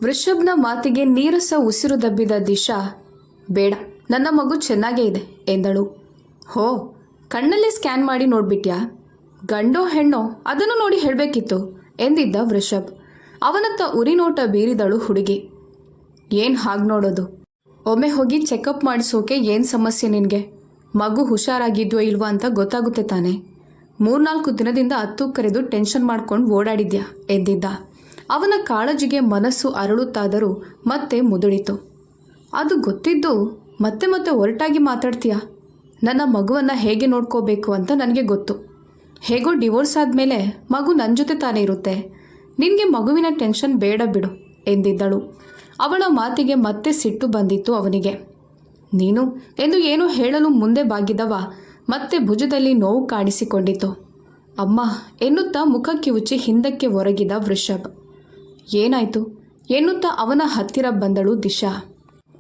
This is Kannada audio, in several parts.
ವೃಷಭ್ನ ಮಾತಿಗೆ ನೀರಸ ಉಸಿರು ದಬ್ಬಿದ ದಿಶಾ, ಬೇಡ, ನನ್ನ ಮಗು ಚೆನ್ನಾಗೇ ಇದೆ ಎಂದಳು. ಹೋ, ಕಣ್ಣಲ್ಲಿ ಸ್ಕ್ಯಾನ್ ಮಾಡಿ ನೋಡ್ಬಿಟ್ಯಾ? ಗಂಡೋ ಹೆಣ್ಣೋ ಅದನ್ನು ನೋಡಿ ಹೇಳಬೇಕಿತ್ತು ಎಂದಿದ್ದ ವೃಷಭ್. ಅವನತ್ತ ಉರಿನೋಟ ಬೀರಿದಳು ಹುಡುಗಿ. ಏನು ಹಾಗೆ ನೋಡೋದು? ಒಮ್ಮೆ ಹೋಗಿ ಚೆಕಪ್ ಮಾಡಿಸೋಕೆ ಏನು ಸಮಸ್ಯೆ ನಿನಗೆ? ಮಗು ಹುಷಾರಾಗಿದ್ಯೋ ಇಲ್ವಾ ಅಂತ ಗೊತ್ತಾಗುತ್ತೆ ತಾನೆ. 3-4 ದಿನದಿಂದ ಅತ್ತು ಕರೆದು ಟೆನ್ಷನ್ ಮಾಡ್ಕೊಂಡು ಓಡಾಡಿದ್ಯಾ ಎಂದಿದ್ದ. ಅವನ ಕಾಳಜಿಗೆ ಮನಸ್ಸು ಅರಳುತ್ತಾದರೂ ಮತ್ತೆ ಮುದುಡಿತು. ಅದು ಗೊತ್ತಿದ್ದು ಮತ್ತೆ ಮತ್ತೆ ಒರಟಾಗಿ ಮಾತಾಡ್ತೀಯಾ? ನನ್ನ ಮಗುವನ್ನು ಹೇಗೆ ನೋಡ್ಕೋಬೇಕು ಅಂತ ನನಗೆ ಗೊತ್ತು. ಹೇಗೋ ಡಿವೋರ್ಸ್ ಆದಮೇಲೆ ಮಗು ನನ್ನ ಜೊತೆ ತಾನೇ ಇರುತ್ತೆ. ನಿನಗೆ ಮಗುವಿನ ಟೆನ್ಷನ್ ಬೇಡ ಬಿಡು ಎಂದಿದ್ದಳು. ಅವಳ ಮಾತಿಗೆ ಮತ್ತೆ ಸಿಟ್ಟು ಬಂದಿತ್ತು ಅವನಿಗೆ. ನೀನು ಎಂದು ಏನೋ ಹೇಳಲು ಮುಂದೆ ಬಾಗಿದವ ಮತ್ತೆ ಭುಜದಲ್ಲಿ ನೋವು ಕಾಣಿಸಿಕೊಂಡಿತು. ಅಮ್ಮ ಎನ್ನುತ್ತಾ ಮುಖಕ್ಕೆ ಉಚ್ಚಿ ಹಿಂದಕ್ಕೆ ಒರಗಿದ ವೃಷಭ್. ಏನಾಯಿತು ಎನ್ನುತ್ತಾ ಅವನ ಹತ್ತಿರ ಬಂದಳು ದಿಶಾ.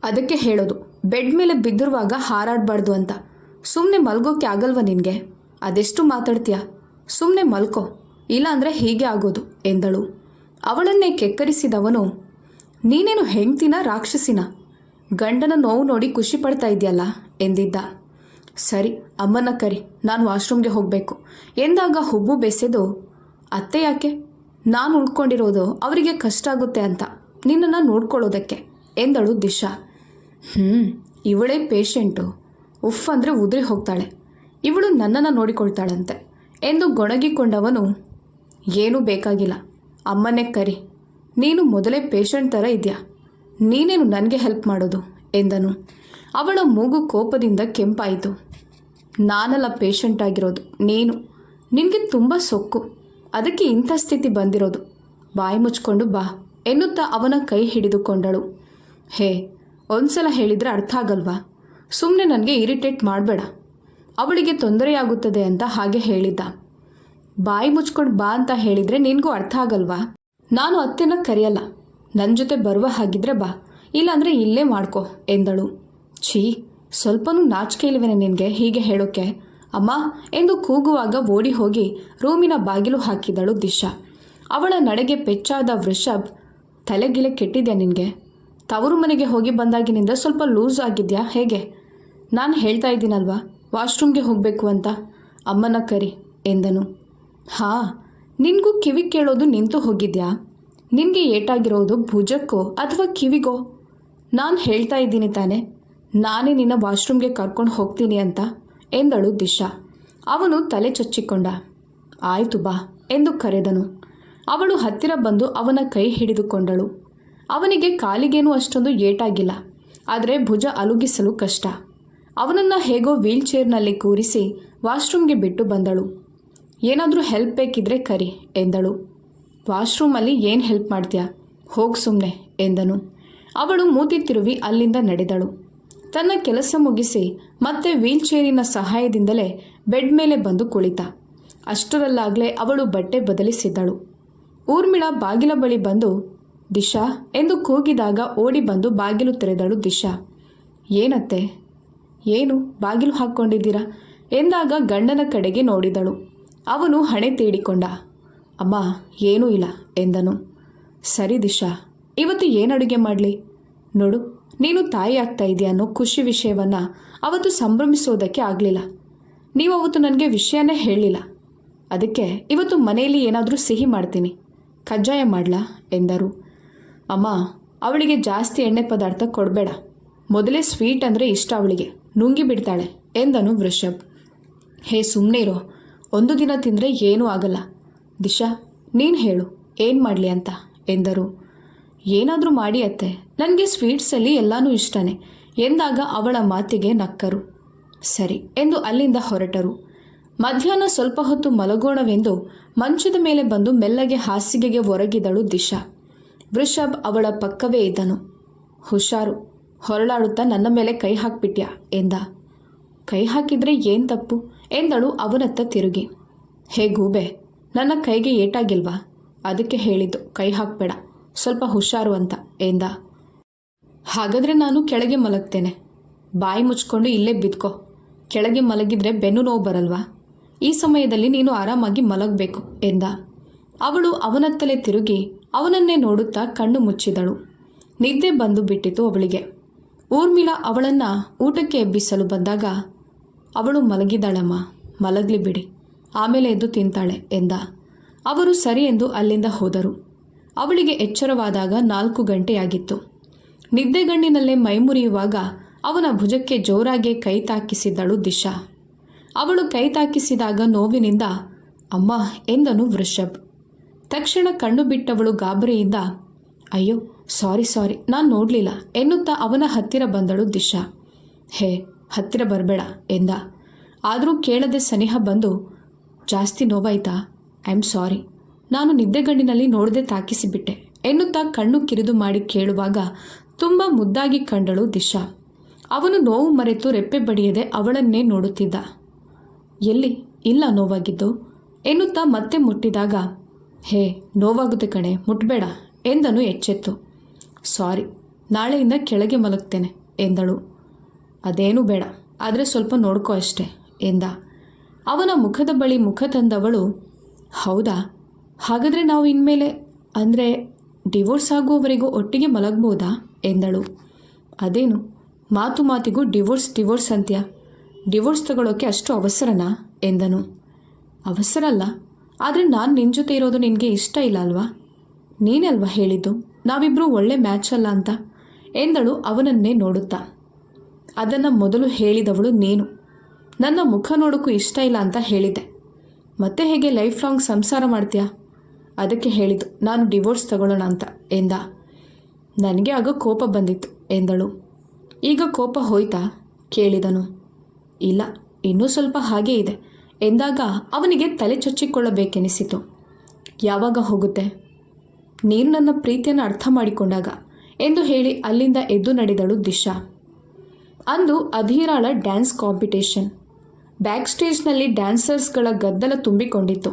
ಅದಕ್ಕೆ ಹೇಳೋದು, ಬೆಡ್ ಮೇಲೆ ಬಿದ್ದಿರುವಾಗ ಹಾರಾಡಬಾರ್ದು ಅಂತ. ಸುಮ್ಮನೆ ಮಲ್ಗೋಕ್ಕೆ ಆಗಲ್ವ ನಿನಗೆ? ಅದೆಷ್ಟು ಮಾತಾಡ್ತೀಯ? ಸುಮ್ಮನೆ ಮಲ್ಕೋ, ಇಲ್ಲಾಂದರೆ ಹೀಗೆ ಆಗೋದು ಎಂದಳು. ಅವಳನ್ನೇ ಕೆಕ್ಕರಿಸಿದವನು, ನೀನೇನು ಹೆಂಡ್ತಿನ ರಾಕ್ಷಸಿನ? ಗಂಡನ ನೋವು ನೋಡಿ ಖುಷಿ ಪಡ್ತಾ ಇದೆಯಲ್ಲ ಎಂದಿದ್ದ. ಸರಿ, ಅಮ್ಮನ ಕರಿ, ನಾನು ವಾಶ್ರೂಮ್ಗೆ ಹೋಗಬೇಕು ಎಂದಾಗ ಹುಬ್ಬು ಬೆಸೆದು, ಅತ್ತೆ ಯಾಕೆ? ನಾನು ಉಳ್ಕೊಂಡಿರೋದು ಅವರಿಗೆ ಕಷ್ಟ ಆಗುತ್ತೆ ಅಂತ, ನಿನ್ನನ್ನು ನೋಡ್ಕೊಳ್ಳೋದಕ್ಕೆ ಎಂದಳು ದಿಶಾ. ಇವಳೇ ಪೇಷೆಂಟು, ಉಫ್ ಅಂದರೆ ಉದುರಿ ಹೋಗ್ತಾಳೆ, ಇವಳು ನನ್ನನ್ನು ನೋಡಿಕೊಳ್ತಾಳಂತೆ ಎಂದು ಗೊಣಗಿಕೊಂಡವನು, ಏನೂ ಬೇಕಾಗಿಲ್ಲ, ಅಮ್ಮನೇ ಕರಿ, ನೀನು ಮೊದಲೇ ಪೇಷಂಟ್ ಥರ ಇದೆಯಾ, ನೀನೇನು ನನಗೆ ಹೆಲ್ಪ್ ಮಾಡೋದು ಎಂದನು. ಅವಳ ಮೂಗು ಕೋಪದಿಂದ ಕೆಂಪಾಯಿತು. ನಾನಲ್ಲ ಪೇಷಂಟ್ ಆಗಿರೋದು, ನೀನು. ನಿನಗೆ ತುಂಬ ಸೊಕ್ಕು, ಅದಕ್ಕೆ ಇಂಥ ಸ್ಥಿತಿ ಬಂದಿರೋದು. ಬಾಯಿ ಮುಚ್ಕೊಂಡು ಬಾ ಎನ್ನುತ್ತಾ ಅವನ ಕೈ ಹಿಡಿದುಕೊಂಡಳು. ಹೇ, ಒಂದ್ಸಲ ಹೇಳಿದರೆ ಅರ್ಥ ಆಗಲ್ವಾ? ಸುಮ್ಮನೆ ನನಗೆ ಇರಿಟೇಟ್ ಮಾಡಬೇಡ. ಅವಳಿಗೆ ತೊಂದರೆಯಾಗುತ್ತದೆ ಅಂತ ಹಾಗೆ ಹೇಳಿದ್ದ. ಬಾಯಿ ಮುಚ್ಕೊಂಡು ಬಾ ಅಂತ ಹೇಳಿದರೆ ನಿನಗೂ ಅರ್ಥ ಆಗಲ್ವಾ? ನಾನು ಅತ್ತೆನ ಕರೆಯಲ್ಲ, ನನ್ನ ಜೊತೆ ಬರುವ ಹಾಗಿದ್ರೆ ಬಾ, ಇಲ್ಲಾಂದರೆ ಇಲ್ಲೇ ಮಾಡ್ಕೊ ಎಂದಳು. ಛೀ, ಸ್ವಲ್ಪನೂ ನಾಚಿಕೆ ಇಲ್ಲವೇನೆ ನಿನಗೆ ಹೀಗೆ ಹೇಳೋಕ್ಕೆ? ಅಮ್ಮ ಎಂದು ಕೂಗುವಾಗ ಓಡಿ ಹೋಗಿ ರೂಮಿನ ಬಾಗಿಲು ಹಾಕಿದಳು ದಿಶಾ. ಅವಳ ನಡೆಗೆ ಪೆಚ್ಚಾದ ವೃಷಭ್, ತಲೆಗಿಲೆ ಕೆಟ್ಟಿದ್ಯಾ ನಿನಗೆ? ತವರು ಮನೆಗೆ ಹೋಗಿ ಬಂದಾಗಿನಿಂದ ಸ್ವಲ್ಪ ಲೂಸ್ ಆಗಿದೆಯಾ ಹೇಗೆ? ನಾನು ಹೇಳ್ತಾ ಇದ್ದೀನಲ್ವಾ ವಾಶ್ರೂಮ್ಗೆ ಹೋಗಬೇಕು ಅಂತ, ಅಮ್ಮನ ಕರಿ ಎಂದನು. ಹಾಂ, ನಿನಗೂ ಕಿವಿ ಕೇಳೋದು ನಿಂತು ಹೋಗಿದ್ಯಾ? ನಿನಗೆ ಏಟಾಗಿರೋದು ಭುಜಕ್ಕೋ ಅಥವಾ ಕಿವಿಗೋ? ನಾನು ಹೇಳ್ತಾ ಇದ್ದೀನಿ ತಾನೆ, ನಾನೇ ನಿನ್ನ ವಾಶ್ರೂಮ್ಗೆ ಕರ್ಕೊಂಡು ಹೋಗ್ತೀನಿ ಅಂತ ಎಂದಳು ದಿಶಾ. ಅವನು ತಲೆ ಚಚ್ಚಿಕೊಂಡ. ಆಯಿತು ಬಾ ಎಂದು ಕರೆದನು. ಅವಳು ಹತ್ತಿರ ಬಂದು ಅವನ ಕೈ ಹಿಡಿದುಕೊಂಡಳು. ಅವನಿಗೆ ಕಾಲಿಗೇನೂ ಅಷ್ಟೊಂದು ಏಟಾಗಿಲ್ಲ, ಆದರೆ ಭುಜ ಅಲುಗಿಸಲು ಕಷ್ಟ. ಅವನನ್ನು ಹೇಗೋ ವೀಲ್ ಚೇರ್ನಲ್ಲಿ ಕೂರಿಸಿ ವಾಶ್ರೂಮ್ಗೆ ಬಿಟ್ಟು ಬಂದಳು. ಏನಾದರೂ ಹೆಲ್ಪ್ ಬೇಕಿದ್ರೆ ಕರಿ ಎಂದಳು. ವಾಶ್ರೂಮಲ್ಲಿ ಏನು ಹೆಲ್ಪ್ ಮಾಡ್ತೀಯಾ? ಹೋಗಿ ಸುಮ್ಮನೆ ಎಂದನು. ಅವಳು ಮೂತಿ ತಿರುವಿ ಅಲ್ಲಿಂದ ನಡೆದಳು. ತನ್ನ ಕೆಲಸ ಮುಗಿಸಿ ಮತ್ತೆ ವೀಲ್ ಚೇರಿನ ಸಹಾಯದಿಂದಲೇ ಬೆಡ್ ಮೇಲೆ ಬಂದು ಕುಳಿತ. ಅಷ್ಟರಲ್ಲಾಗಲೇ ಅವಳು ಬಟ್ಟೆ ಬದಲಿಸಿದ್ದಳು. ಊರ್ಮಿಳಾ ಬಾಗಿಲ ಬಳಿ ಬಂದು ದಿಶಾ ಎಂದು ಕೂಗಿದಾಗ ಓಡಿ ಬಂದು ಬಾಗಿಲು ತೆರೆದಳು ದಿಶಾ. ಏನತ್ತೆ? ಏನು ಬಾಗಿಲು ಹಾಕ್ಕೊಂಡಿದ್ದೀರಾ ಎಂದಾಗ ಗಂಡನ ಕಡೆಗೆ ನೋಡಿದಳು. ಅವನು ಹಣೆ ತೀಡಿಕೊಂಡ. ಅಮ್ಮ ಏನೂ ಇಲ್ಲ ಎಂದನು. ಸರಿ ದಿಶಾ, ಇವತ್ತು ಏನು ಅಡುಗೆ ಮಾಡಲಿ? ನೋಡು, ನೀನು ತಾಯಿ ಆಗ್ತಾ ಇದೆಯಾ ಅನ್ನೋ ಖುಷಿ ವಿಷಯವನ್ನು ಅವತ್ತು ಸಂಭ್ರಮಿಸೋದಕ್ಕೆ ಆಗಲಿಲ್ಲ. ನೀವು ಅವತ್ತು ನನಗೆ ವಿಷಯನೇ ಹೇಳಲಿಲ್ಲ. ಅದಕ್ಕೆ ಇವತ್ತು ಮನೆಯಲ್ಲಿ ಏನಾದರೂ ಸಿಹಿ ಮಾಡ್ತೀನಿ, ಕಜ್ಜಾಯ ಮಾಡಲಾ ಎಂದರು. ಅಮ್ಮ, ಅವಳಿಗೆ ಜಾಸ್ತಿ ಎಣ್ಣೆ ಪದಾರ್ಥ ಕೊಡಬೇಡ. ಮೊದಲೇ ಸ್ವೀಟ್ ಅಂದರೆ ಇಷ್ಟ ಅವಳಿಗೆ, ನುಂಗಿ ಬಿಡ್ತಾಳೆ ಎಂದನು ವೃಷಭ್. ಹೇ ಸುಮ್ಮನೆ ಇರೋ, ಒಂದು ದಿನ ತಿಂದರೆ ಏನೂ ಆಗಲ್ಲ. ದಿಶಾ, ನೀನು ಹೇಳು ಏನು ಮಾಡಲಿ ಅಂತ ಎಂದರು. ಏನಾದರೂ ಮಾಡಿ ಅತ್ತೆ, ನನಗೆ ಸ್ವೀಟ್ಸಲ್ಲಿ ಎಲ್ಲನೂ ಇಷ್ಟನೇ ಎಂದಾಗ ಅವಳ ಮಾತಿಗೆ ನಕ್ಕರು. ಸರಿ ಎಂದು ಅಲ್ಲಿಂದ ಹೊರಟರು. ಮಧ್ಯಾಹ್ನ ಸ್ವಲ್ಪ ಹೊತ್ತು ಮಲಗೋಣವೆಂದು ಮಂಚದ ಮೇಲೆ ಬಂದು ಮೆಲ್ಲಗೆ ಹಾಸಿಗೆಗೆ ಒರಗಿದಳು ದಿಶಾ. ವೃಷಭ್ ಅವಳ ಪಕ್ಕವೇ ಇದ್ದನು. ಹುಷಾರು, ಹೊರಳಾಡುತ್ತಾ ನನ್ನ ಮೇಲೆ ಕೈ ಹಾಕ್ಬಿಟ್ಯಾ ಎಂದ. ಕೈ ಹಾಕಿದರೆ ಏನು ತಪ್ಪು ಎಂದಳು ಅವನತ್ತ ತಿರುಗಿ. ಹೇ ಗೂಬೆ, ನನ್ನ ಕೈಗೆ ಏಟಾಗಿಲ್ವಾ? ಅದಕ್ಕೆ ಹೇಳಿದ್ದು ಕೈ ಹಾಕಬೇಡ, ಸ್ವಲ್ಪ ಹುಷಾರು ಅಂತ ಎಂದ. ಹಾಗಾದರೆ ನಾನು ಕೆಳಗೆ ಮಲಗ್ತೇನೆ, ಬಾಯಿ ಮುಚ್ಕೊಂಡು ಇಲ್ಲೇ ಬಿದ್ಕೋ. ಕೆಳಗೆ ಮಲಗಿದ್ರೆ ಬೆನ್ನು ನೋವು ಬರಲ್ವಾ? ಈ ಸಮಯದಲ್ಲಿ ನೀನು ಆರಾಮಾಗಿ ಮಲಗಬೇಕು ಎಂದ. ಅವಳು ಅವನತ್ತಲೇ ತಿರುಗಿ ಅವನನ್ನೇ ನೋಡುತ್ತಾ ಕಣ್ಣು ಮುಚ್ಚಿದಳು. ನಿದ್ದೆ ಬಂದು ಬಿಟ್ಟಿತು ಅವಳಿಗೆ. ಊರ್ಮಿಳಾ ಅವಳನ್ನು ಊಟಕ್ಕೆ ಎಬ್ಬಿಸಲು ಬಂದಾಗ, ಅವಳು ಮಲಗಿದ್ದಾಳಮ್ಮ, ಮಲಗಲಿ ಬಿಡಿ, ಆಮೇಲೆ ಎದ್ದು ತಿಂತಾಳೆ ಎಂದ. ಅವರು ಸರಿ ಎಂದು ಅಲ್ಲಿಂದ ಹೋದರು. ಅವಳಿಗೆ ಎಚ್ಚರವಾದಾಗ 4 ಗಂಟೆಯಾಗಿತ್ತು. ನಿದ್ದೆಗಣ್ಣಿನಲ್ಲೇ ಮೈಮುರಿಯುವಾಗ ಅವನ ಭುಜಕ್ಕೆ ಜೋರಾಗಿ ಕೈ ತಾಕಿಸಿದ್ದಳು ದಿಶಾ. ಅವಳು ಕೈ ತಾಕಿಸಿದಾಗ ನೋವಿನಿಂದ ಅಮ್ಮ ಎಂದನು ವೃಷಭ್. ತಕ್ಷಣ ಕಣ್ಣು ಬಿಟ್ಟವಳು ಗಾಬರಿಯಿಂದ ಅಯ್ಯೋ ಸಾರಿ ನಾನು ನೋಡಲಿಲ್ಲ ಎನ್ನುತ್ತಾ ಅವನ ಹತ್ತಿರ ಬಂದಳು ದಿಶಾ. ಹೇ ಹತ್ತಿರ ಬರಬೇಡ ಎಂದ. ಆದರೂ ಕೇಳದೆ ಸನಿಹ ಬಂದು ಜಾಸ್ತಿ ನೋವಾಯ್ತಾ? ಐ ಆಮ್ ಸಾರಿ, ನಾನು ನಿದ್ದೆಗಣ್ಣಿನಲ್ಲಿ ನೋಡದೆ ತಾಕಿಸಿಬಿಟ್ಟೆ ಎನ್ನುತ್ತಾ ಕಣ್ಣು ಕಿರಿದು ಮಾಡಿ ಕೇಳುವಾಗ ತುಂಬ ಮುದ್ದಾಗಿ ಕಂಡಳು ದಿಶಾ. ಅವನು ನೋವು ಮರೆತು ರೆಪ್ಪೆ ಬಡಿಯದೆ ಅವಳನ್ನೇ ನೋಡುತ್ತಿದ್ದ. ಎಲ್ಲಿ ಇಲ್ಲ ನೋವಾಗಿದ್ದು ಎನ್ನುತ್ತಾ ಮತ್ತೆ ಮುಟ್ಟಿದಾಗ ಹೇ ನೋವಾಗುತ್ತೆ ಕಣೆ, ಮುಟ್ಬೇಡ ಎಂದನು ಎಚ್ಚೆತ್ತು. ಸಾರಿ, ನಾಳೆಯಿಂದ ಕೆಳಗೆ ಮಲಗ್ತೇನೆ ಎಂದಳು. ಅದೇನೂ ಬೇಡ, ಆದರೆ ಸ್ವಲ್ಪ ನೋಡ್ಕೋ ಅಷ್ಟೆ ಎಂದ. ಅವನ ಮುಖದ ಬಳಿ ಮುಖ ತಂದವಳು ಹೌದಾ, ಹಾಗಾದರೆ ನಾವು ಇನ್ಮೇಲೆ ಅಂದರೆ ಡಿವೋರ್ಸ್ ಆಗುವವರೆಗೂ ಒಟ್ಟಿಗೆ ಮಲಗ್ಬೋದಾ ಎಂದಳು. ಅದೇನು ಮಾತು ಮಾತಿಗೂ ಡಿವೋರ್ಸ್ ಅಂತ್ಯ, ಡಿವೋರ್ಸ್ ತಗೊಳ್ಳೋಕ್ಕೆ ಅಷ್ಟು ಅವಸರನಾ ಎಂದನು. ಅವಸರ ಅಲ್ಲ, ಆದರೆ ನಾನು ನಿನ್ನ ಜೊತೆ ಇರೋದು ನಿನಗೆ ಇಷ್ಟ ಇಲ್ಲ ಅಲ್ವಾ? ನೀನಲ್ವಾ ಹೇಳಿದ್ದು ನಾವಿಬ್ಬರೂ ಒಳ್ಳೆ ಮ್ಯಾಚ್ ಅಲ್ಲ ಅಂತ ಎಂದಳು ಅವನನ್ನೇ ನೋಡುತ್ತಾ. ಅದನ್ನು ಮೊದಲು ಹೇಳಿದವಳು ನೀನು. ನನ್ನ ಮುಖ ನೋಡೋಕ್ಕೂ ಇಷ್ಟ ಇಲ್ಲ ಅಂತ ಹೇಳಿದ್ದೆ, ಮತ್ತೆ ಹೇಗೆ ಲೈಫ್ ಲಾಂಗ್ ಸಂಸಾರ ಮಾಡ್ತೀಯಾ? ಅದಕ್ಕೆ ಹೇಳಿದ್ದು ನಾನು ಡಿವೋರ್ಸ್ ತಗೊಳ್ಳೋಣ ಅಂತ ಎಂದ. ನನಗೆ ಆಗ ಕೋಪ ಬಂದಿತ್ತು ಎಂದಳು. ಈಗ ಕೋಪ ಹೋಯ್ತಾ ಕೇಳಿದನು. ಇಲ್ಲ, ಇನ್ನೂ ಸ್ವಲ್ಪ ಹಾಗೇ ಇದೆ ಎಂದಾಗ ಅವನಿಗೆ ತಲೆ ಚಚ್ಚಿಕೊಳ್ಳಬೇಕೆನಿಸಿತು. ಯಾವಾಗ ಹೋಗುತ್ತೆ? ನೀನು ನನ್ನ ಪ್ರೀತಿಯನ್ನು ಅರ್ಥ ಮಾಡಿಕೊಂಡಾಗ ಎಂದು ಹೇಳಿ ಅಲ್ಲಿಂದ ಎದ್ದು ನಡೆದಳು ದಿಶಾ. ಅಂದು ಅಧೀರಾಳ ಡ್ಯಾನ್ಸ್ ಕಾಂಪಿಟೇಷನ್. ಬ್ಯಾಕ್ ಸ್ಟೇಜ್ನಲ್ಲಿ ಡ್ಯಾನ್ಸರ್ಸ್ಗಳ ಗದ್ದಲ ತುಂಬಿಕೊಂಡಿತ್ತು.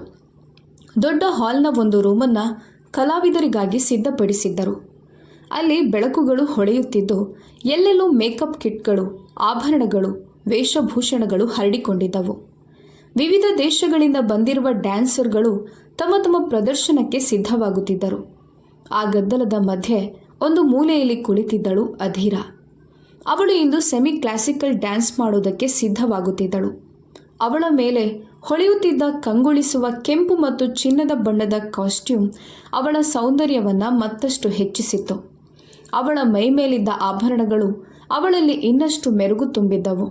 ದೊಡ್ಡ ಹಾಲ್ನ ಒಂದು ರೂಮನ್ನು ಕಲಾವಿದರಿಗಾಗಿ ಸಿದ್ಧಪಡಿಸಿದ್ದರು. ಅಲ್ಲಿ ಬೆಳಕುಗಳು ಹೊಳೆಯುತ್ತಿದ್ದು ಎಲ್ಲೆಲ್ಲೂ ಮೇಕಪ್ ಕಿಟ್ಗಳು, ಆಭರಣಗಳು, ವೇಷಭೂಷಣಗಳು ಹರಡಿಕೊಂಡಿದ್ದವು. ವಿವಿಧ ದೇಶಗಳಿಂದ ಬಂದಿರುವ ಡ್ಯಾನ್ಸರ್ಗಳು ತಮ್ಮ ತಮ್ಮ ಪ್ರದರ್ಶನಕ್ಕೆ ಸಿದ್ಧವಾಗುತ್ತಿದ್ದರು. ಆ ಗದ್ದಲದ ಮಧ್ಯೆ ಒಂದು ಮೂಲೆಯಲ್ಲಿ ಕುಳಿತಿದ್ದಳು ಅಧೀರಾ. ಅವಳು ಇಂದು ಸೆಮಿ ಕ್ಲಾಸಿಕಲ್ ಡ್ಯಾನ್ಸ್ ಮಾಡೋದಕ್ಕೆ ಸಿದ್ಧವಾಗುತ್ತಿದ್ದಳು. ಅವಳ ಮೇಲೆ ಹೊಳೆಯುತ್ತಿದ್ದ ಕಂಗೊಳಿಸುವ ಕೆಂಪು ಮತ್ತು ಚಿನ್ನದ ಬಣ್ಣದ ಕಾಸ್ಟ್ಯೂಮ್ ಅವಳ ಸೌಂದರ್ಯವನ್ನು ಮತ್ತಷ್ಟು ಹೆಚ್ಚಿಸಿತ್ತು. ಅವಳ ಮೈಮೇಲಿದ್ದ ಆಭರಣಗಳು ಅವಳಲ್ಲಿ ಇನ್ನಷ್ಟು ಮೆರುಗು ತುಂಬಿದ್ದವು.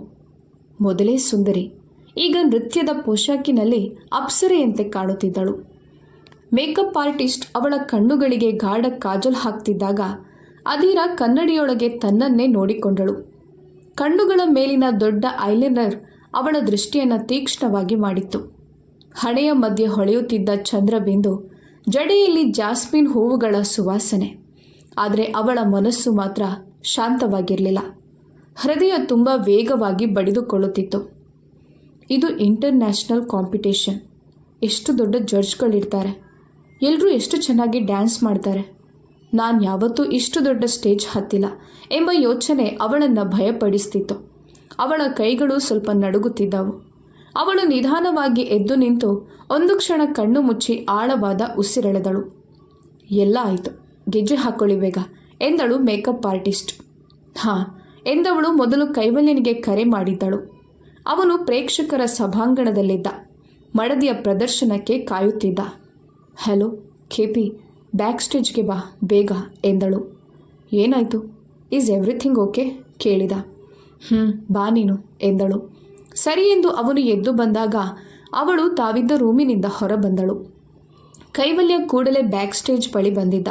ಮೊದಲೇ ಸುಂದರಿ, ಈಗ ನೃತ್ಯದ ಪೋಷಾಕಿನಲ್ಲಿ ಅಪ್ಸರೆಯಂತೆ ಕಾಣುತ್ತಿದ್ದಳು. ಮೇಕಪ್ ಆರ್ಟಿಸ್ಟ್ ಅವಳ ಕಣ್ಣುಗಳಿಗೆ ಗಾಢ ಕಾಜಲ್ ಹಾಕ್ತಿದ್ದಾಗ ಅಧೀರಾ ಕನ್ನಡಿಯೊಳಗೆ ತನ್ನನ್ನೇ ನೋಡಿಕೊಂಡಳು. ಕಣ್ಣುಗಳ ಮೇಲಿನ ದೊಡ್ಡ ಐಲೈನರ್ ಅವಳ ದೃಷ್ಟಿಯನ್ನು ತೀಕ್ಷ್ಣವಾಗಿ ಮಾಡಿತ್ತು. ಹಣೆಯ ಮಧ್ಯೆ ಹೊಳೆಯುತ್ತಿದ್ದ ಚಂದ್ರಬಿಂದು, ಜಡೆಯಲ್ಲಿ ಜಾಸ್ಮಿನ್ ಹೂವುಗಳ ಸುವಾಸನೆ. ಆದರೆ ಅವಳ ಮನಸ್ಸು ಮಾತ್ರ ಶಾಂತವಾಗಿರಲಿಲ್ಲ. ಹೃದಯ ತುಂಬ ವೇಗವಾಗಿ ಬಡಿದುಕೊಳ್ಳುತ್ತಿತ್ತು. ಇದು ಇಂಟರ್ನ್ಯಾಷನಲ್ ಕಾಂಪಿಟೇಷನ್. ಎಷ್ಟು ದೊಡ್ಡ ಜಡ್ಜ್ಗಳಿರ್ತಾರೆ, ಎಲ್ಲರೂ ಎಷ್ಟು ಚೆನ್ನಾಗಿ ಡ್ಯಾನ್ಸ್ ಮಾಡ್ತಾರೆ. ನಾನು ಯಾವತ್ತೂ ಇಷ್ಟು ದೊಡ್ಡ ಸ್ಟೇಜ್ ಹತ್ತಿಲ್ಲ ಎಂಬ ಯೋಚನೆ ಅವಳನ್ನು ಭಯಪಡಿಸ್ತಿತ್ತು. ಅವಳ ಕೈಗಳು ಸ್ವಲ್ಪ ನಡುಗುತ್ತಿದ್ದವು. ಅವಳು ನಿಧಾನವಾಗಿ ಎದ್ದು ನಿಂತು ಒಂದು ಕ್ಷಣ ಕಣ್ಣು ಮುಚ್ಚಿ ಆಳವಾದ ಉಸಿರೆಳೆದಳು. ಎಲ್ಲ ಆಯಿತು, ಗೆಜ್ಜೆ ಹಾಕ್ಕೊಳ್ಳಿ ಬೇಗ ಎಂದಳು ಮೇಕಪ್ ಆರ್ಟಿಸ್ಟ್. ಹಾಂ ಎಂದವಳು ಮೊದಲು ಕೈವಲ್ಯನಿಗೆ ಕರೆ ಮಾಡಿದ್ದಳು. ಅವನು ಪ್ರೇಕ್ಷಕರ ಸಭಾಂಗಣದಲ್ಲಿದ್ದ. ಮಡದಿಯ ಪ್ರದರ್ಶನಕ್ಕೆ ಕಾಯುತ್ತಿದ್ದ. ಹಲೋ ಕೆಪಿ, ಬ್ಯಾಕ್ ಸ್ಟೇಜ್ಗೆ ಬಾ ಬೇಗ ಎಂದಳು. ಏನಾಯಿತು? ಈಸ್ ಎವ್ರಿಥಿಂಗ್ ಓಕೆ ಕೇಳಿದ. ಬಾ ನೀನು ಎಂದಳು. ಸರಿ ಎಂದು ಅವನು ಎದ್ದು ಬಂದಾಗ ಅವಳು ತಾವಿದ್ದ ರೂಮಿನಿಂದ ಹೊರಬಂದಳು. ಕೈವಲ್ಯ ಕೂಡಲೇ ಬ್ಯಾಕ್ ಸ್ಟೇಜ್ ಬಳಿ ಬಂದಿದ್ದ.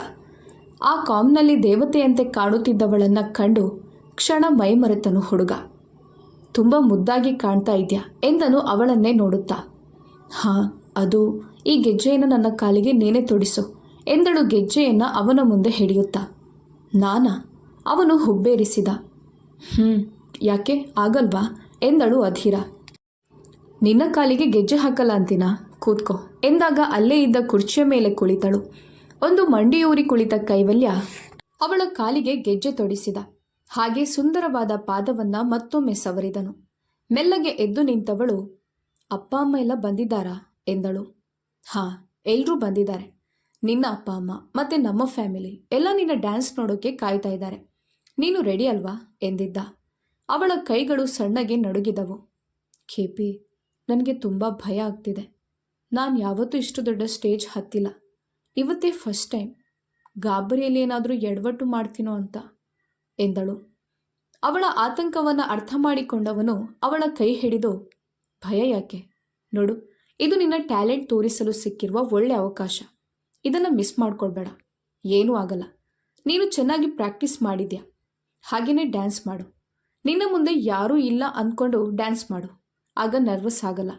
ಆ ಕಾಮ್ನಲ್ಲಿ ದೇವತೆಯಂತೆ ಕಾಣುತ್ತಿದ್ದವಳನ್ನು ಕಂಡು ಕ್ಷಣ ಮೈಮರೆತನು ಹುಡುಗ. ತುಂಬ ಮುದ್ದಾಗಿ ಕಾಣ್ತಾ ಇದೆಯಾ ಎಂದನು ಅವಳನ್ನೇ ನೋಡುತ್ತಾ. ಹಾಂ, ಅದು ಈ ಗೆಜ್ಜೆಯನ್ನು ನನ್ನ ಕಾಲಿಗೆ ನೀನೇ ತೊಡಿಸು ಎಂದಳು ಗೆಜ್ಜೆಯನ್ನು ಅವನ ಮುಂದೆ ಹಿಡಿಯುತ್ತಾ. ನಾನಾ? ಅವನು ಹುಬ್ಬೇರಿಸಿದ. ಯಾಕೆ ಆಗಲ್ವಾ ಎಂದಳು ಅಧೀರಾ. ನಿನ್ನ ಕಾಲಿಗೆ ಗೆಜ್ಜೆ ಹಾಕಲ್ಲ ಅಂತೀನಾ, ಕೂತ್ಕೋ ಎಂದಾಗ ಅಲ್ಲೇ ಇದ್ದ ಕುರ್ಚಿಯ ಮೇಲೆ ಕುಳಿತಳು. ಒಂದು ಮಂಡಿಯೂರಿ ಕುಳಿತ ಕೈವಲ್ಯ ಅವಳ ಕಾಲಿಗೆ ಗೆಜ್ಜೆ ತೊಡಿಸಿದ. ಹಾಗೆ ಸುಂದರವಾದ ಪಾದವನ್ನು ಮತ್ತೊಮ್ಮೆ ಸವರಿದನು. ಮೆಲ್ಲಗೆ ಎದ್ದು ನಿಂತವಳು, ಅಪ್ಪ ಅಮ್ಮ ಎಲ್ಲ ಬಂದಿದ್ದಾರಾ ಎಂದಳು. ಹಾಂ, ಎಲ್ಲರೂ ಬಂದಿದ್ದಾರೆ. ನಿನ್ನ ಅಪ್ಪ ಅಮ್ಮ ಮತ್ತು ನಮ್ಮ ಫ್ಯಾಮಿಲಿ ಎಲ್ಲ ನಿನ್ನ ಡ್ಯಾನ್ಸ್ ನೋಡೋಕ್ಕೆ ಕಾಯ್ತಾ ಇದ್ದಾರೆ. ನೀನು ರೆಡಿ ಅಲ್ವಾ ಎಂದಿದ್ದ. ಅವಳ ಕೈಗಳು ಸಣ್ಣಗೆ ನಡುಗಿದವು. ಕೆಪಿ, ನನಗೆ ತುಂಬ ಭಯ ಆಗ್ತಿದೆ. ನಾನು ಯಾವತ್ತೂ ಇಷ್ಟು ದೊಡ್ಡ ಸ್ಟೇಜ್ ಹತ್ತಿಲ್ಲ. ಇವತ್ತೇ ಫಸ್ಟ್ ಟೈಮ್. ಗಾಬರಿಯಲ್ಲಿ ಏನಾದರೂ ಎಡವಟ್ಟು ಮಾಡ್ತೀನೋ ಅಂತ ಎಂದಳು. ಅವಳ ಆತಂಕವನ್ನು ಅರ್ಥ ಮಾಡಿಕೊಂಡವನು ಅವಳ ಕೈ ಹಿಡಿದು, ಭಯ ಯಾಕೆ? ನೋಡು, ಇದು ನಿನ್ನ ಟ್ಯಾಲೆಂಟ್ ತೋರಿಸಲು ಸಿಕ್ಕಿರುವ ಒಳ್ಳೆ ಅವಕಾಶ. ಇದನ್ನು ಮಿಸ್ ಮಾಡ್ಕೊಳ್ಬೇಡ. ಏನೂ ಆಗಲ್ಲ. ನೀನು ಚೆನ್ನಾಗಿ ಪ್ರಾಕ್ಟೀಸ್ ಮಾಡಿದ್ಯಾ. ಹಾಗೆಯೇ ಡ್ಯಾನ್ಸ್ ಮಾಡು. ನಿನ್ನ ಮುಂದೆ ಯಾರೂ ಇಲ್ಲ ಅಂದ್ಕೊಂಡು ಡ್ಯಾನ್ಸ್ ಮಾಡು. ಆಗ ನರ್ವಸ್ ಆಗಲ್ಲ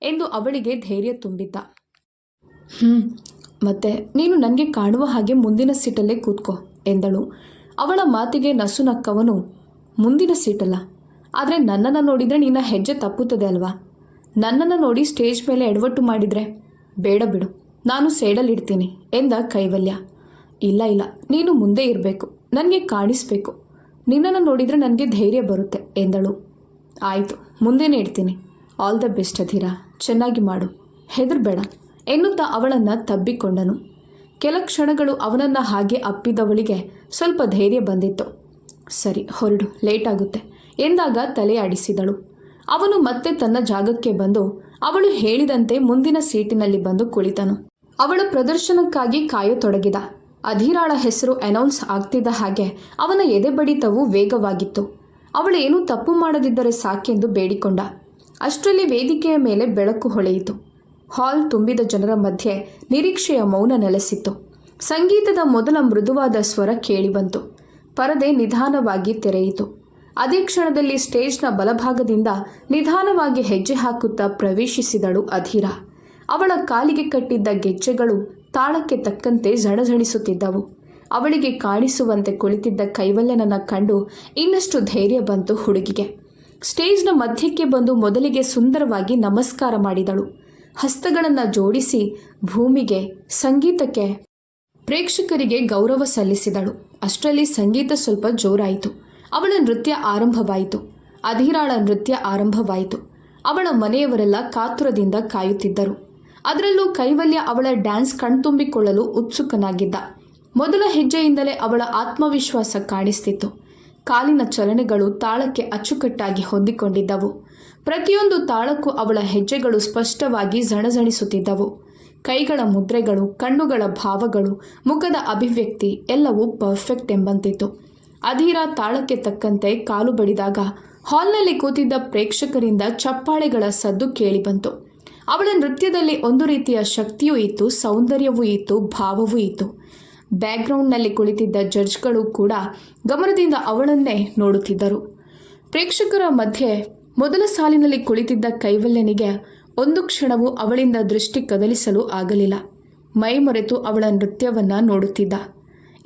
ಎಂದು ಅವಳಿಗೆ ಧೈರ್ಯ ತುಂಬಿದ್ದ. ಮತ್ತೆ ನೀನು ನನಗೆ ಕಾಣುವ ಹಾಗೆ ಮುಂದಿನ ಸೀಟಲ್ಲೇ ಕೂತ್ಕೋ ಎಂದಳು. ಅವಳ ಮಾತಿಗೆ ನಸು ನಕ್ಕವನು, ಮುಂದಿನ ಸೀಟಲ್ಲ, ಆದರೆ ನನ್ನನ್ನು ನೋಡಿದರೆ ನಿನ್ನ ಹೆಜ್ಜೆ ತಪ್ಪುತ್ತದೆ ಅಲ್ವಾ? ನನ್ನನ್ನು ನೋಡಿ ಸ್ಟೇಜ್ ಮೇಲೆ ಎಡವಟ್ಟು ಮಾಡಿದರೆ? ಬೇಡ ಬಿಡು, ನಾನು ಸೈಡಲ್ಲಿಡ್ತೀನಿ ಎಂದ ಕೈವಲ್ಯ. ಇಲ್ಲ, ನೀನು ಮುಂದೆ ಇರಬೇಕು. ನನಗೆ ಕಾಣಿಸ್ಬೇಕು. ನಿನ್ನನ್ನು ನೋಡಿದರೆ ನನಗೆ ಧೈರ್ಯ ಬರುತ್ತೆ ಎಂದಳು. ಆಯಿತು, ಮುಂದೆನೇ ಇಡ್ತೀನಿ. ಆಲ್ ದ ಬೆಸ್ಟ್ ಅಧೀರಾ, ಚೆನ್ನಾಗಿ ಮಾಡು, ಹೆದರಬೇಡ ಎನ್ನುತ್ತಾ ಅವಳನ್ನು ತಬ್ಬಿಕೊಂಡನು. ಕೆಲ ಕ್ಷಣಗಳು ಅವನನ್ನು ಹಾಗೆ ಅಪ್ಪಿದವಳಿಗೆ ಸ್ವಲ್ಪ ಧೈರ್ಯ ಬಂದಿತ್ತು. ಸರಿ, ಹೊರಡು, ಲೇಟ್ ಆಗುತ್ತೆ ಎಂದಾಗ ತಲೆ ಆಡಿಸಿದಳು. ಅವನು ಮತ್ತೆ ತನ್ನ ಜಾಗಕ್ಕೆ ಬಂದು ಅವಳು ಹೇಳಿದಂತೆ ಮುಂದಿನ ಸೀಟಿನಲ್ಲಿ ಬಂದು ಕುಳಿತನು. ಅವಳ ಪ್ರದರ್ಶನಕ್ಕಾಗಿ ಕಾಯತೊಡಗಿದ. ಅಧೀರಾಳ ಹೆಸರು ಅನೌನ್ಸ್ ಆಗ್ತಿದ್ದ ಹಾಗೆ ಅವನ ಎದೆ ಬಡಿತವು ವೇಗವಾಗಿತ್ತು. ಅವಳು ಏನೂ ತಪ್ಪು ಮಾಡದಿದ್ದರೆ ಸಾಕೆಂದು ಬೇಡಿಕೊಂಡ. ಅಷ್ಟರಲ್ಲಿ ವೇದಿಕೆಯ ಮೇಲೆ ಬೆಳಕು ಹೊಳೆಯಿತು. ಹಾಲ್ ತುಂಬಿದ ಜನರ ಮಧ್ಯೆ ನಿರೀಕ್ಷೆಯ ಮೌನ ನೆಲೆಸಿತ್ತು. ಸಂಗೀತದ ಮೊದಲ ಮೃದುವಾದ ಸ್ವರ ಕೇಳಿಬಂತು. ಪರದೆ ನಿಧಾನವಾಗಿ ತೆರೆಯಿತು. ಅದೇ ಕ್ಷಣದಲ್ಲಿ ಸ್ಟೇಜ್ನ ಬಲಭಾಗದಿಂದ ನಿಧಾನವಾಗಿ ಹೆಜ್ಜೆ ಹಾಕುತ್ತಾ ಪ್ರವೇಶಿಸಿದಳು ಅಧೀರಾ. ಅವಳ ಕಾಲಿಗೆ ಕಟ್ಟಿದ್ದ ಗೆಜ್ಜೆಗಳು ತಾಳಕ್ಕೆ ತಕ್ಕಂತೆ ಝಣಝಣಿಸುತ್ತಿದ್ದವು. ಅವಳಿಗೆ ಕಾಣಿಸುವಂತೆ ಕುಳಿತಿದ್ದ ಕೈವಲ್ಯನನ್ನು ಕಂಡು ಇನ್ನಷ್ಟು ಧೈರ್ಯ ಬಂತು ಹುಡುಗಿಗೆ. ಸ್ಟೇಜ್ನ ಮಧ್ಯಕ್ಕೆ ಬಂದು ಮೊದಲಿಗೆ ಸುಂದರವಾಗಿ ನಮಸ್ಕಾರ ಮಾಡಿದಳು. ಹಸ್ತಗಳನ್ನು ಜೋಡಿಸಿ ಭೂಮಿಗೆ, ಸಂಗೀತಕ್ಕೆ, ಪ್ರೇಕ್ಷಕರಿಗೆ ಗೌರವ ಸಲ್ಲಿಸಿದಳು. ಅಷ್ಟರಲ್ಲಿ ಸಂಗೀತ ಸ್ವಲ್ಪ ಜೋರಾಯಿತು. ಅವಳ ನೃತ್ಯ ಆರಂಭವಾಯಿತು. ಅಧೀರಾಳ ನೃತ್ಯ ಆರಂಭವಾಯಿತು. ಅವಳ ಮನೆಯವರೆಲ್ಲ ಕಾತುರದಿಂದ ಕಾಯುತ್ತಿದ್ದರು. ಅದರಲ್ಲೂ ಕೈವಲ್ಯ ಅವಳ ಡ್ಯಾನ್ಸ್ ಕಣ್ತುಂಬಿಕೊಳ್ಳಲು ಉತ್ಸುಕನಾಗಿದ್ದ. ಮೊದಲ ಹೆಜ್ಜೆಯಿಂದಲೇ ಅವಳ ಆತ್ಮವಿಶ್ವಾಸ ಕಾಣಿಸ್ತಿತ್ತು. ಕಾಲಿನ ಚಲನೆಗಳು ತಾಳಕ್ಕೆ ಅಚ್ಚುಕಟ್ಟಾಗಿ ಹೊಂದಿಕೊಂಡಿದ್ದವು. ಪ್ರತಿಯೊಂದು ತಾಳಕ್ಕೂ ಅವಳ ಹೆಜ್ಜೆಗಳು ಸ್ಪಷ್ಟವಾಗಿ ಝಣಝಣಿಸುತ್ತಿದ್ದವು. ಕೈಗಳ ಮುದ್ರೆಗಳು, ಕಣ್ಣುಗಳ ಭಾವಗಳು, ಮುಖದ ಅಭಿವ್ಯಕ್ತಿ ಎಲ್ಲವೂ ಪರ್ಫೆಕ್ಟ್ ಎಂಬಂತಿತ್ತು. ಅಧೀರಾ ತಾಳಕ್ಕೆ ತಕ್ಕಂತೆ ಕಾಲು ಬಡಿದಾಗ ಹಾಲ್ನಲ್ಲಿ ಕೂತಿದ್ದ ಪ್ರೇಕ್ಷಕರಿಂದ ಚಪ್ಪಾಳೆಗಳ ಸದ್ದು ಕೇಳಿಬಂತು. ಅವಳ ನೃತ್ಯದಲ್ಲಿ ಒಂದು ರೀತಿಯ ಶಕ್ತಿಯೂ ಇತ್ತು, ಸೌಂದರ್ಯವೂ ಇತ್ತು, ಭಾವವೂ ಇತ್ತು. ಬ್ಯಾಕ್ಗ್ರೌಂಡ್ನಲ್ಲಿ ಕುಳಿತಿದ್ದ ಜಡ್ಜ್ಗಳು ಕೂಡ ಗಮನದಿಂದ ಅವಳನ್ನೇ ನೋಡುತ್ತಿದ್ದರು. ಪ್ರೇಕ್ಷಕರ ಮಧ್ಯೆ ಮೊದಲ ಸಾಲಿನಲ್ಲಿ ಕುಳಿತಿದ್ದ ಕೈವಲ್ಯನಿಗೆ ಒಂದು ಕ್ಷಣವೂ ಅವಳಿಂದ ದೃಷ್ಟಿ ಕದಲಿಸಲು ಆಗಲಿಲ್ಲ. ಮೈ ಮರೆತು ಅವಳ ನೃತ್ಯವನ್ನು ನೋಡುತ್ತಿದ್ದ.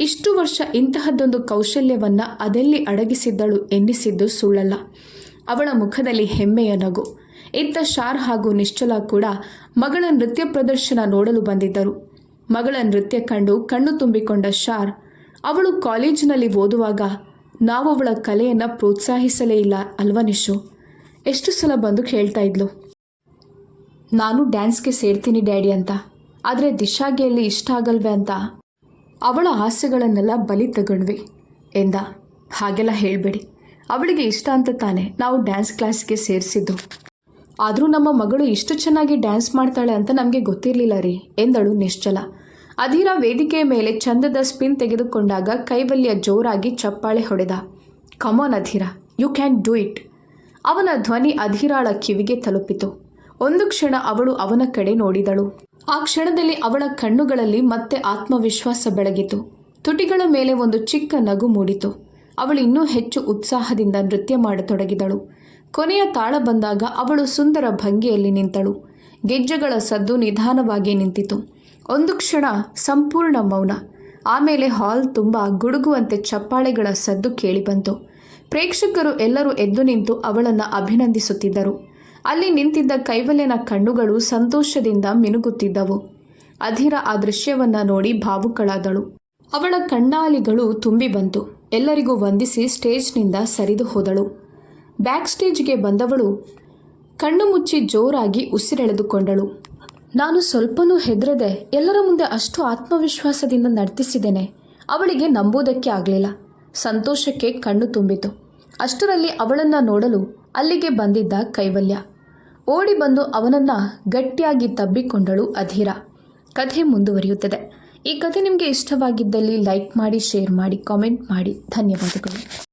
ಇಷ್ಟು ವರ್ಷ ಇಂತಹದ್ದೊಂದು ಕೌಶಲ್ಯವನ್ನು ಅದೆಲ್ಲಿ ಅಡಗಿಸಿದ್ದಳು ಎನ್ನಿಸಿದ್ದು ಸುಳ್ಳಲ್ಲ. ಅವಳ ಮುಖದಲ್ಲಿ ಹೆಮ್ಮೆಯ ನಗು. ಇತ್ತ ಶಾರ್ ಹಾಗೂ ನಿಶ್ಚಲ ಕೂಡ ಮಗಳ ನೃತ್ಯ ಪ್ರದರ್ಶನ ನೋಡಲು ಬಂದಿದ್ದರು. ಮಗಳ ನೃತ್ಯ ಕಂಡು ಕಣ್ಣು ತುಂಬಿಕೊಂಡ ಶಾರ್, ಅವಳು ಕಾಲೇಜಿನಲ್ಲಿ ಓದುವಾಗ ನಾವು ಅವಳ ಕಲೆಯನ್ನು ಪ್ರೋತ್ಸಾಹಿಸಲೇ ಇಲ್ಲ ಅಲ್ವಾ ನಿಶು? ಎಷ್ಟು ಸಲ ಬಂದು ಕೇಳ್ತಾ ಇದ್ಲು, ನಾನು ಡ್ಯಾನ್ಸ್ಗೆ ಸೇರ್ತೀನಿ ಡ್ಯಾಡಿ ಅಂತ, ಆದರೆ ದಿಶಾಗೆ ಅಲ್ಲಿ ಇಷ್ಟ ಆಗಲ್ವೇ ಅಂತ. ಅವಳ ಆಸೆಗಳನ್ನೆಲ್ಲ ಬಲಿ ತಗೊಂಡ್ವಿ ಎಂದ. ಹಾಗೆಲ್ಲ ಹೇಳಬೇಡಿ, ಅವಳಿಗೆ ಇಷ್ಟ ಅಂತ ತಾನೆ ನಾವು ಡ್ಯಾನ್ಸ್ ಕ್ಲಾಸ್ಗೆ ಸೇರಿಸಿದ್ದು. ಆದರೂ ನಮ್ಮ ಮಗಳು ಇಷ್ಟು ಚೆನ್ನಾಗಿ ಡ್ಯಾನ್ಸ್ ಮಾಡ್ತಾಳೆ ಅಂತ ನಮಗೆ ಗೊತ್ತಿರಲಿಲ್ಲ ರೀ ಎಂದಳು ನಿಶ್ಚಲ. ಅಧೀರಾ ವೇದಿಕೆಯ ಮೇಲೆ ಚಂದದ ಸ್ಪಿನ್ ತೆಗೆದುಕೊಂಡಾಗ ಕೈವಲ್ಯ ಜೋರಾಗಿ ಚಪ್ಪಾಳೆ ಹೊಡೆದ. ಕಮಾನ್ ಅಧೀರಾ, ಯು ಕ್ಯಾನ್ ಡೂ ಇಟ್. ಅವನ ಧ್ವನಿ ಅಧೀರಾಳ ಕಿವಿಗೆ ತಲುಪಿತು. ಒಂದು ಕ್ಷಣ ಅವಳು ಅವನ ಕಡೆ ನೋಡಿದಳು. ಆ ಕ್ಷಣದಲ್ಲಿ ಅವಳ ಕಣ್ಣುಗಳಲ್ಲಿ ಮತ್ತೆ ಆತ್ಮವಿಶ್ವಾಸ ಬೆಳಗಿತು. ತುಟಿಗಳ ಮೇಲೆ ಒಂದು ಚಿಕ್ಕ ನಗು ಮೂಡಿತು. ಅವಳು ಇನ್ನೂ ಹೆಚ್ಚು ಉತ್ಸಾಹದಿಂದ ನೃತ್ಯ ಮಾಡತೊಡಗಿದಳು. ಕೊನೆಯ ತಾಳ ಬಂದಾಗ ಅವಳು ಸುಂದರ ಭಂಗಿಯಲ್ಲಿ ನಿಂತಳು. ಗೆಜ್ಜೆಗಳ ಸದ್ದು ನಿಧಾನವಾಗಿ ನಿಂತಿತು. ಒಂದು ಕ್ಷಣ ಸಂಪೂರ್ಣ ಮೌನ. ಆಮೇಲೆ ಹಾಲ್ ತುಂಬ ಗುಡುಗುವಂತೆ ಚಪ್ಪಾಳೆಗಳ ಸದ್ದು ಕೇಳಿಬಂತು. ಪ್ರೇಕ್ಷಕರು ಎಲ್ಲರೂ ಎದ್ದು ನಿಂತು ಅವಳನ್ನು ಅಭಿನಂದಿಸುತ್ತಿದ್ದರು. ಅಲ್ಲಿ ನಿಂತಿದ್ದ ಕೈವಲ್ಯನ ಕಣ್ಣುಗಳು ಸಂತೋಷದಿಂದ ಮಿನುಗುತ್ತಿದ್ದವು. ಅಧೀರಾ ಆ ದೃಶ್ಯವನ್ನು ನೋಡಿ ಭಾವುಕಳಾದಳು. ಅವಳ ಕಣ್ಣಾಲಿಗಳು ತುಂಬಿ ಬಂತು. ಎಲ್ಲರಿಗೂ ವಂದಿಸಿ ಸ್ಟೇಜ್ನಿಂದ ಸರಿದು ಹೋದಳು. ಬ್ಯಾಕ್ ಸ್ಟೇಜ್ಗೆ ಬಂದವಳು ಕಣ್ಣು ಮುಚ್ಚಿ ಜೋರಾಗಿ ಉಸಿರೆಳೆದುಕೊಂಡಳು. ನಾನು ಸ್ವಲ್ಪನೂ ಹೆದರದೆ ಎಲ್ಲರ ಮುಂದೆ ಅಷ್ಟು ಆತ್ಮವಿಶ್ವಾಸದಿಂದ ನರ್ತಿಸಿದ್ದೇನೆ. ಅವಳಿಗೆ ನಂಬುವುದಕ್ಕೆ ಆಗಲಿಲ್ಲ. ಸಂತೋಷಕ್ಕೆ ಕಣ್ಣು ತುಂಬಿತು. ಅಷ್ಟರಲ್ಲಿ ಅವಳನ್ನು ನೋಡಲು ಅಲ್ಲಿಗೆ ಬಂದಿದ್ದ ಕೈವಲ್ಯ. ಓಡಿ ಬಂದು ಅವನನ್ನು ಗಟ್ಟಿಯಾಗಿ ತಬ್ಬಿಕೊಂಡಳು ಅಧೀರಾ. ಕಥೆ ಮುಂದುವರಿಯುತ್ತದೆ. ಈ ಕಥೆ ನಿಮಗೆ ಇಷ್ಟವಾಗಿದ್ದಲ್ಲಿ ಲೈಕ್ ಮಾಡಿ, ಶೇರ್ ಮಾಡಿ, ಕಾಮೆಂಟ್ ಮಾಡಿ. ಧನ್ಯವಾದಗಳು.